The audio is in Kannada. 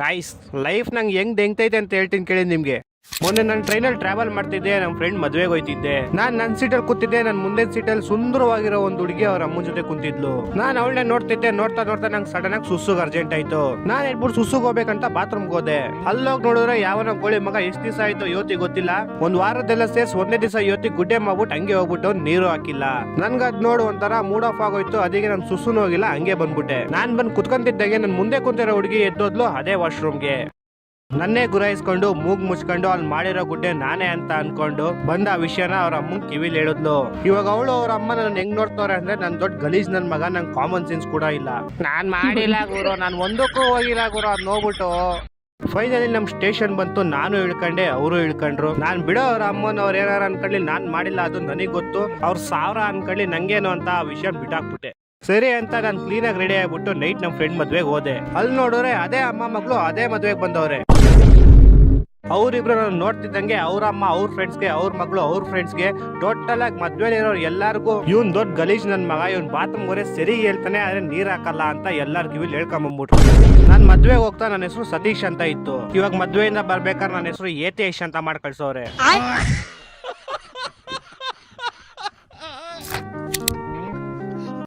ಗಾಯ್ಸ್ ಲೈಫ್ ನಂಗೆ ಹೆಂಗ್ ಹೆಂಗ್ತೈತೆ ಅಂತ ಹೇಳ್ತೀನಿ ಕೇಳಿ ನಿಮ್ಗೆ. ಮೊನ್ನೆ ನಾನು ಟ್ರೈನಲ್ಲಿ ಟ್ರಾವೆಲ್ ಮಾಡ್ತಿದ್ದೆ, ನಮ್ಮ ಫ್ರೆಂಡ್ ಮದ್ವೆಗೆ ಹೋಯ್ತಿದ್ದೆ. ನಾನ್ ನನ್ನ ಸೀಟಲ್ಲಿ ಕೂತಿದ್ದೆ. ನನ್ನ ಮುಂದೆ ಸೀಟಲ್ಲಿ ಸುಂದರವಾಗಿರೋ ಒಂದು ಹುಡುಗಿ ಅವ್ರ ಅಮ್ಮನ ಜೊತೆ ಕುಂತಿದ್ಲು. ನಾನು ಅವಳನ್ನೇ ನೋಡ್ತಿದ್ದೆ. ನೋಡ್ತಾ ನೋಡ್ತಾ ನಂಗೆ ಸಡನ್ ಆಗಿ ಸುಸ್ಸುಗ್ ಅರ್ಜೆಂಟ್ ಆಯ್ತು. ನಾನ್ ಹೇಳ್ಬಿಟ್ಟು ಸುಸ್ಸುಗ್ ಹೋಗ್ಬೇಕಂತ ಬಾತ್ರೂಮ್ಗೆ ಹೋದೆ. ಅಲ್ಲೋಗಿ ನೋಡಿದ್ರೆ ಯಾವನ ಗೋಳಿ ಮಗ ಎಷ್ಟ್ ದಿವಸ ಆಯ್ತು ಯೋತಿ ಗೊತ್ತಿಲ್ಲ, ಒಂದ್ ವಾರದೆಲ್ಲ ಸೇರ್ಸ್ ಒಂದೇ ದಿವಸ ಯೋತಿ ಗುಡ್ಡೆ ಮಾಡ್ಬಿಟ್ಟು ಹಂಗೆ ಹೋಗ್ಬಿಟ್ಟು ನೀರು ಹಾಕಿಲ್ಲ. ನನ್ಗ ಅದ್ ನೋಡು ಒಂಥರ ಮೂಡ್ ಆಫ್ ಆಗೋಯ್ತು. ಅದಕ್ಕೆ ನಾನು ಸುಸ್ಸುನು ಹೋಗಿಲ್ಲ, ಹಂಗೆ ಬಂದ್ಬಿಟ್ಟೆ. ನಾನ್ ಬಂದ್ ಕುತ್ಕೊಂತಿದ್ದಾಗೆ ನನ್ ಮುಂದೆ ಕುಂತಿರೋ ಹುಡುಗಿ ಎದ್ದೋದ್ಲು ಅದೇ ವಾಶ್ರೂಮ್ಗೆ. ನನ್ನೇ ಗುರಾಯಿಸ್ಕೊಂಡು ಮೂಗ್ ಮುಚ್ಕೊಂಡು ಅಲ್ಲಿ ಮಾಡಿರೋ ಗುಡ್ಡೆ ನಾನೇ ಅಂತ ಅನ್ಕೊಂಡು ಬಂದ ಆ ವಿಷಯನ ಅವ್ರ ಅಮ್ಮಂಗ್ ಕಿವಿಲ್ ಹೇಳಿದ್ಲು. ಇವಾಗ ಅವಳು ಅವ್ರ ಅಮ್ಮ ನನ್ನ ಹೆಂಗ್ ನೋಡ್ತವ್ರೆ ಅಂದ್ರೆ ನನ್ ದೊಡ್ಡ ಗಲೀಜ್ ನನ್ ಮಗ, ನಂಗೆ ಕಾಮನ್ ಸೆನ್ಸ್ ಕೂಡ ಇಲ್ಲ. ನಾನ್ ಮಾಡಿಲ್ಲ ಗುರು, ನಾನ್ ಒಂದಕ್ಕೂ ಹೋಗಿಲ್ಲ ಗುರು. ಅದ್ ನೋಡ್ಬಿಟ್ಟು ಫೈನಲಿ ನಮ್ ಸ್ಟೇಷನ್ ಬಂತು. ನಾನು ಇಳ್ಕೊಂಡೆ, ಅವರು ಇಳ್ಕೊಂಡ್ರು. ನಾನ್ ಬಿಡೋ ಅವ್ರ ಅಮ್ಮನ ಅವ್ರ ಏನಾರ ಅನ್ಕೊಳ್ಳಿ, ನಾನ್ ಮಾಡಿಲ್ಲ ಅದು ನನಗ್ ಗೊತ್ತು. ಅವ್ರ ಸಾವಿರ ಅನ್ಕೊಳ್ಳಿ, ನಂಗೇನು ಅಂತ ಆ ವಿಷಯ ಬಿಟ್ಟಾಕ್ಬಿಟ್ಟೆ. ಸರಿ ಅಂತ ನಾನು ಕ್ಲೀನ್ ಆಗಿ ರೆಡಿ ಆಗ್ಬಿಟ್ಟು ನೈಟ್ ನಮ್ ಫ್ರೆಂಡ್ ಮದ್ವೆಗೆ ಹೋದೆ. ಅಲ್ಲಿ ನೋಡಿದ್ರೆ ಅದೇ ಅಮ್ಮ ಮಗಳು ಅದೇ ಮದ್ವೆಗೆ ಬಂದವ್ರೆ. ಅವ್ರಿಬ್ರು ನಾನು ನೋಡ್ತಿದ್ದಂಗೆ ಅವ್ರ ಅಮ್ಮ ಅವ್ರ ಫ್ರೆಂಡ್ಸ್ಗೆ, ಅವ್ರ ಮಗಳು ಅವ್ರ ಫ್ರೆಂಡ್ಸ್ಗೆ, ಟೋಟಲ್ ಆಗಿ ಮದ್ವೆಲಿ ಇರೋರು ಎಲ್ಲಾರ್ಗು ಇವ್ನ್ ದೊಡ್ಡ ಗಲೀಜ್ ನನ್ ಮಗ, ಇವ್ನ್ ಬಾತ್ರೂಮ್ ಹೋರೆ ಸರಿ ಹೇಳ್ತಾನೆ ಆದ್ರೆ ನೀರ್ ಹಾಕಲ್ಲ ಅಂತ ಎಲ್ಲಾರ್ ಕಿವಿಲ್ ಹೇಳ್ಕೊಂಬಂದ್ಬಿಟ್ರು. ನಾನ್ ಮದ್ವೆಗೆ ಹೋಗ್ತಾ ನನ್ನ ಹೆಸರು ಸತೀಶ್ ಅಂತ ಇತ್ತು. ಇವಾಗ ಮದ್ವೆಯಿಂದ ಬರ್ಬೇಕಾದ್ರೆ ನನ್ನ ಹೆಸರು ಏತೇಶ್ ಅಂತ ಮಾಡಿ ಕಳ್ಸೋರೆ.